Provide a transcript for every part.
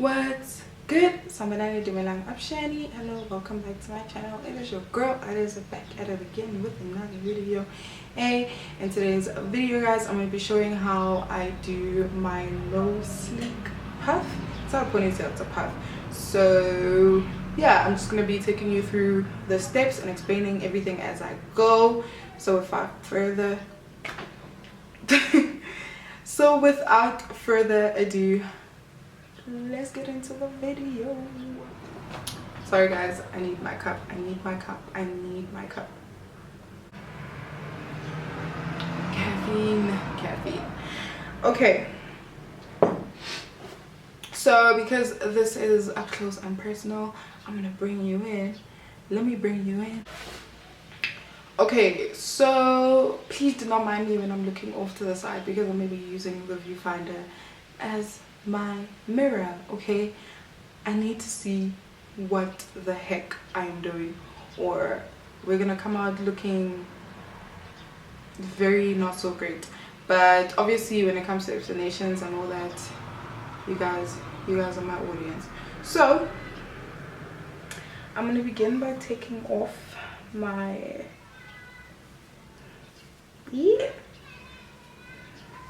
What's good? Somebody Dumelang Upshani. Hello, welcome back to my channel. It is your girl. It is back at it again with another video. Hey, in today's video, guys, I'm gonna be showing how I do my low sleek puff. It's not a ponytail, it's a puff. So yeah, I'm just gonna be taking you through the steps and explaining everything as I go. So without further ado, let's get into the video. Sorry guys, I need my cup. Caffeine. Okay, so because this is up close and personal, I'm gonna bring you in. Let me bring you in. Okay, so please do not mind me when I'm looking off to the side because I'm maybe using the viewfinder as my mirror. Okay, I need to see what the heck I am doing, or we're gonna come out looking very not so great. But obviously when it comes to explanations and all that, you guys are my audience. So I'm gonna begin by taking off my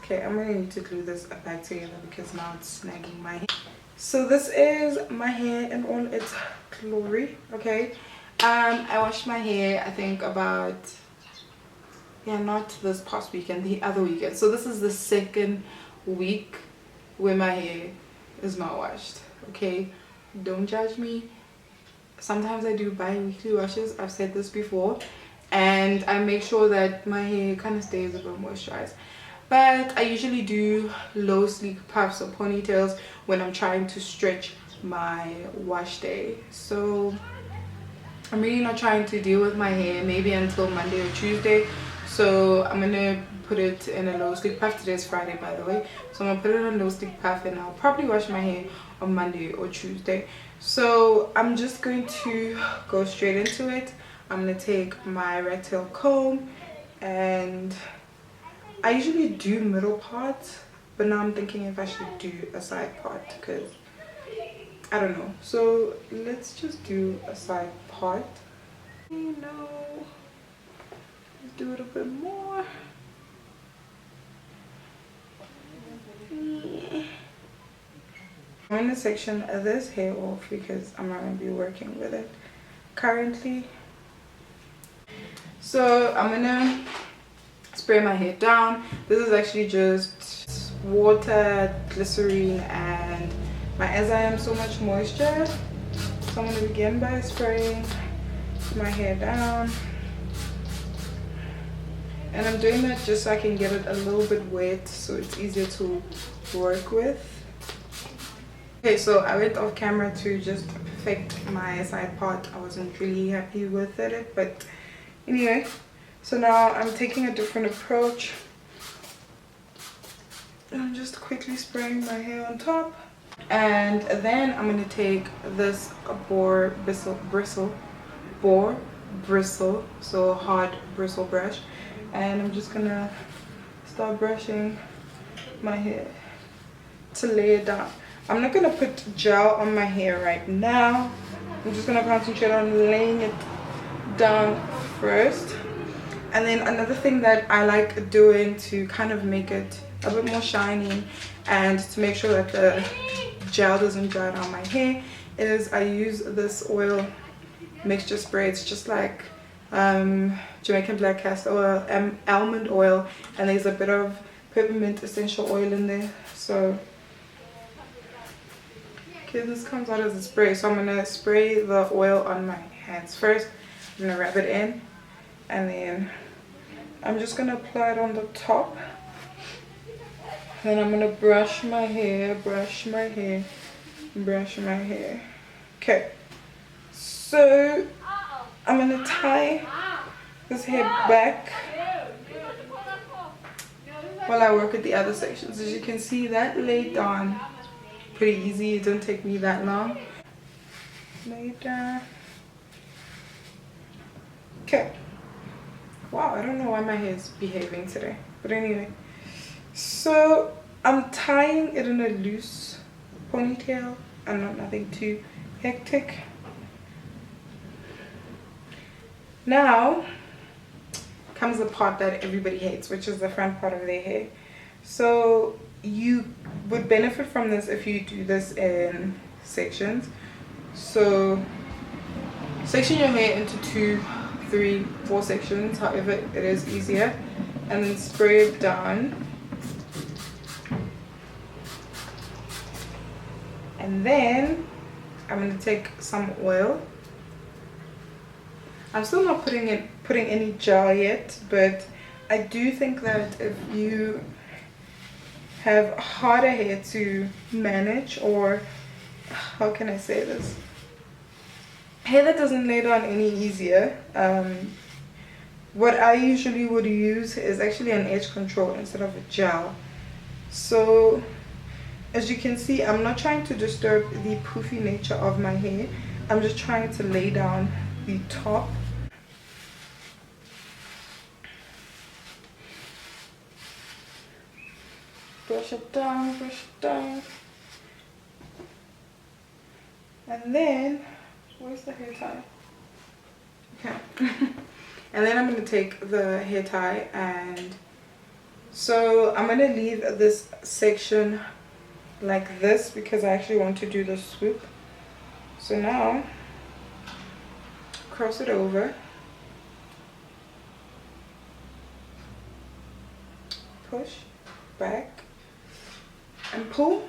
okay, I'm gonna need to glue this back together because now it's snagging my hair. So this is my hair in all its glory. Okay, I washed my hair I think about, yeah, not this past weekend, the other weekend. So this is the second week where my hair is not washed. Okay, don't judge me. Sometimes I do bi-weekly washes, I've said this before, and I make sure that my hair kind of stays a bit moisturized. But I usually do low sleek puffs or ponytails when I'm trying to stretch my wash day. So I'm really not trying to deal with my hair maybe until Monday or Tuesday. So I'm gonna put it in a low sleek puff. Today's Friday, by the way, so I'm gonna put it in a low sleek puff and I'll probably wash my hair on Monday or Tuesday. So I'm just going to go straight into it. I'm gonna take my rat tail comb, and I usually do middle part, but now I'm thinking if I should do a side part because I don't know. So let's just do a side part. You know, let's do it a bit more. I'm going to section this hair off because I'm not going to be working with it currently. So I'm gonna spray my hair down. This is actually just water, glycerine, and my as I am so much moisture. So I'm gonna begin by spraying my hair down, and I'm doing that just so I can get it a little bit wet so it's easier to work with. Okay, so I went off camera to just perfect my side part. I wasn't really happy with it, but anyway, so now I'm taking a different approach. I'm just quickly spraying my hair on top, and then I'm going to take this boar bristle, so hard bristle brush, and I'm just gonna start brushing my hair to lay it down. I'm not gonna put gel on my hair right now. I'm just gonna concentrate on laying it down first. And then another thing that I like doing to kind of make it a bit more shiny and to make sure that the gel doesn't dry down my hair is I use this oil mixture spray. It's just like Jamaican black castor oil, almond oil, and there's a bit of peppermint essential oil in there. So okay, this comes out as a spray, so I'm gonna spray the oil on my hands first. I'm gonna rub it in, and then I'm just gonna apply it on the top. Then I'm gonna brush my hair. Okay, so I'm gonna tie this hair back while I work with the other sections. As you can see, that laid down pretty easy. It didn't take me that long. Lay it down. Okay. Wow, I don't know why my hair is behaving today, but anyway, so I'm tying it in a loose ponytail and not nothing too hectic. Now comes the part that everybody hates, which is the front part of their hair. So you would benefit from this if you do this in sections. So section your hair into 2, 3, 4 sections, however it is easier, and then spray it down. And then I'm going to take some oil. I'm still not putting any gel yet, but I do think that if you have harder hair to manage, or how can I say this, hair that doesn't lay down any easier, what I usually would use is actually an edge control instead of a gel. So as you can see, I'm not trying to disturb the poofy nature of my hair. I'm just trying to lay down the top. Brush it down, brush it down. And then, where's the hair tie? Okay. And then I'm going to take the hair tie, and so I'm going to leave this section like this because I actually want to do the swoop. So now, cross it over. Push, back, and pull.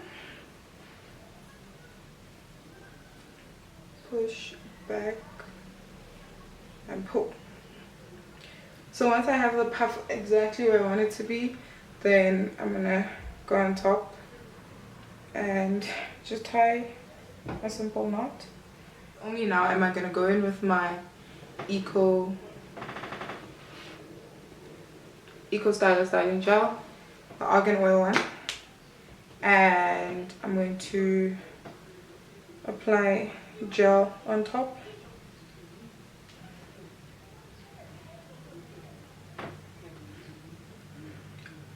Push, back, and pull. So once I have the puff exactly where I want it to be, then I'm gonna go on top and just tie a simple knot. Only now am I gonna go in with my Eco styling gel, the argan oil one, and I'm going to apply gel on top.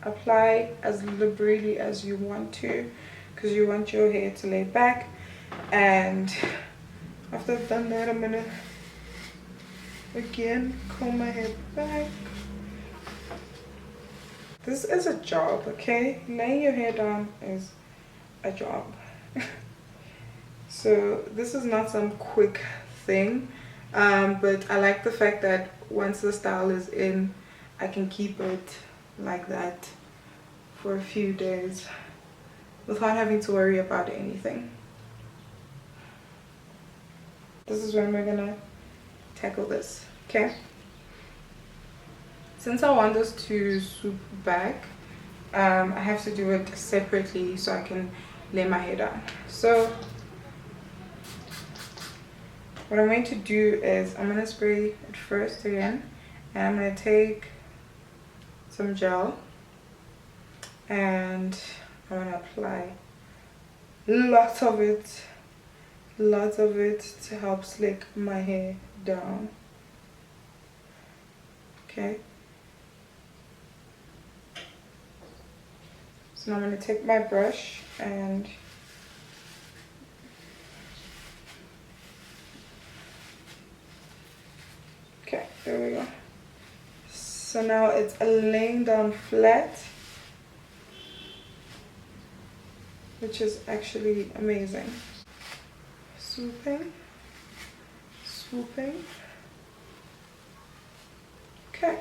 Apply as liberally as you want to, because you want your hair to lay back. And after I've done that, I'm gonna again comb my hair back. This is a job, okay? Laying your hair down is a job. So this is not some quick thing, but I like the fact that once the style is in, I can keep it like that for a few days without having to worry about anything. This is when we're gonna tackle this, okay? Since I want this to swoop back, I have to do it separately so I can lay my hair down. So what I'm going to do is I'm going to spray it first again, and I'm going to take some gel and I'm going to apply lots of it to help slick my hair down. Okay, so now I'm going to take my brush and okay, there we go. So now it's laying down flat, which is actually amazing. Swooping, swooping. Okay.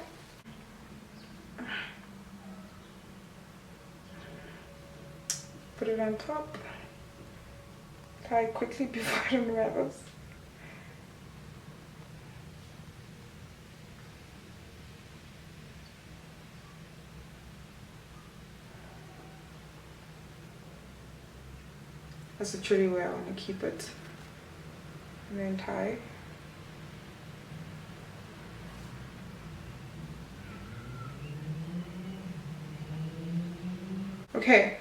Put it on top. Tie it quickly before it unravels. That's literally where I want to keep it. And then tie. Okay,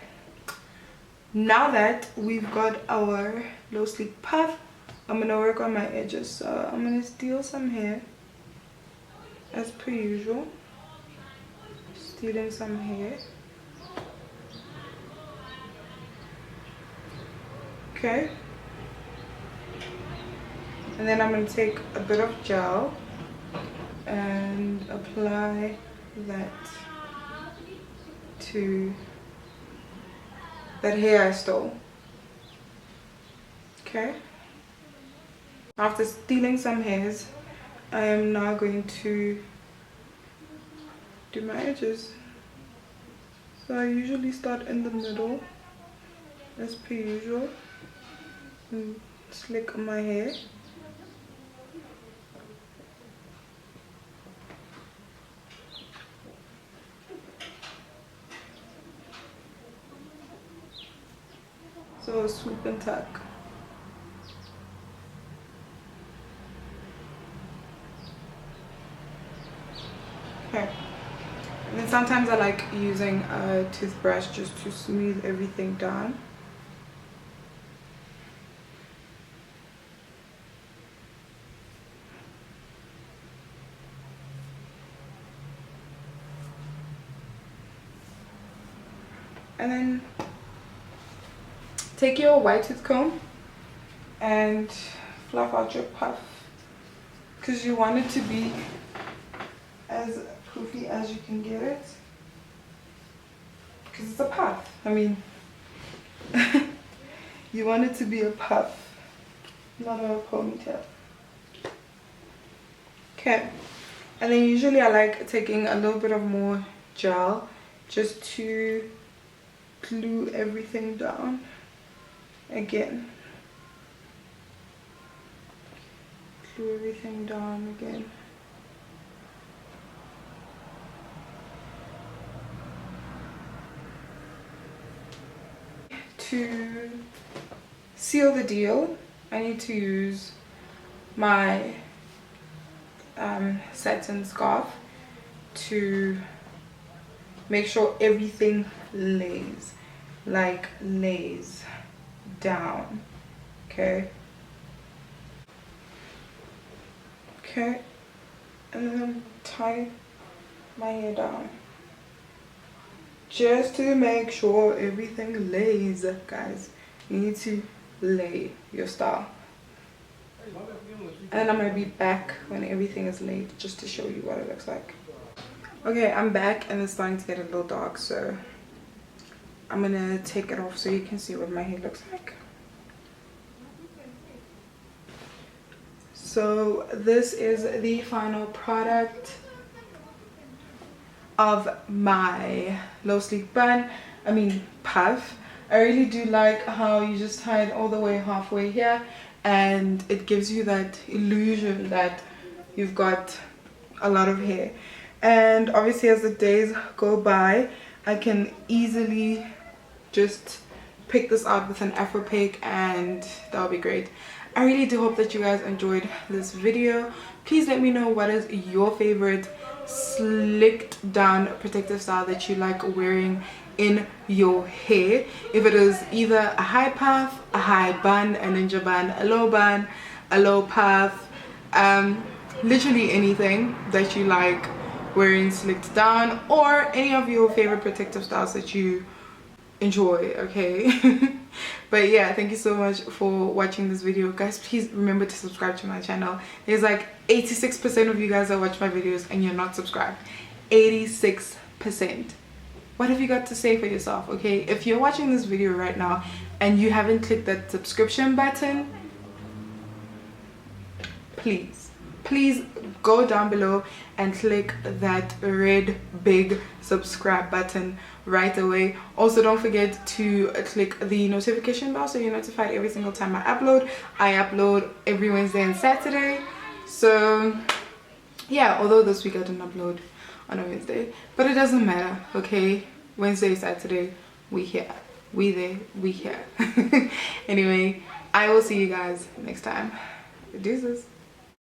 now that we've got our low sleek puff, I'm gonna work on my edges. So I'm gonna steal some hair as per usual. Stealing some hair. Okay, And then I'm going to take a bit of gel and apply that to that hair I stole. Okay. After stealing some hairs, I am now going to do my edges. So I usually start in the middle, as per usual, and slick my hair. So swoop and tuck. Okay. And then sometimes I like using a toothbrush just to smooth everything down. And then take your white tooth comb and fluff out your puff, because you want it to be as poofy as you can get it, because it's a puff. I mean, you want it to be a puff, not a ponytail. Okay, and then usually I like taking a little bit of more gel just to glue everything down again. Glue everything down again. To seal the deal, I need to use my satin scarf to make sure everything lays down. Okay, and then tie my hair down just to make sure everything lays. Guys, you need to lay your style. And I'm gonna be back when everything is laid just to show you what it looks like. Okay, I'm back and it's starting to get a little dark, so I'm gonna take it off so you can see what my hair looks like. So this is the final product of my low sleek bun, puff. I really do like how you just tie it all the way halfway here, and it gives you that illusion that you've got a lot of hair. And obviously as the days go by, I can easily just pick this out with an afro pick, and that'll be great. I really do hope that you guys enjoyed this video. Please let me know what is your favorite slicked down protective style that you like wearing in your hair. If it is either a high puff, a high bun, a ninja bun, a low puff, literally anything that you like wearing slicked down, or any of your favorite protective styles that you enjoy. Okay. But yeah, thank you so much for watching this video, guys. Please remember to subscribe to my channel. There's like 86% of you guys that watch my videos and you're not subscribed. 86%. What have you got to say for yourself? Okay, if you're watching this video right now and you haven't clicked that subscription button, please go down below and click that red big subscribe button right away. Also, don't forget to click the notification bell so you're notified every single time I upload. I upload every Wednesday and Saturday. So yeah, although this week I didn't upload on a Wednesday, but it doesn't matter. Okay, Wednesday, Saturday, we here, we there, we here. Anyway, I will see you guys next time. Deuces.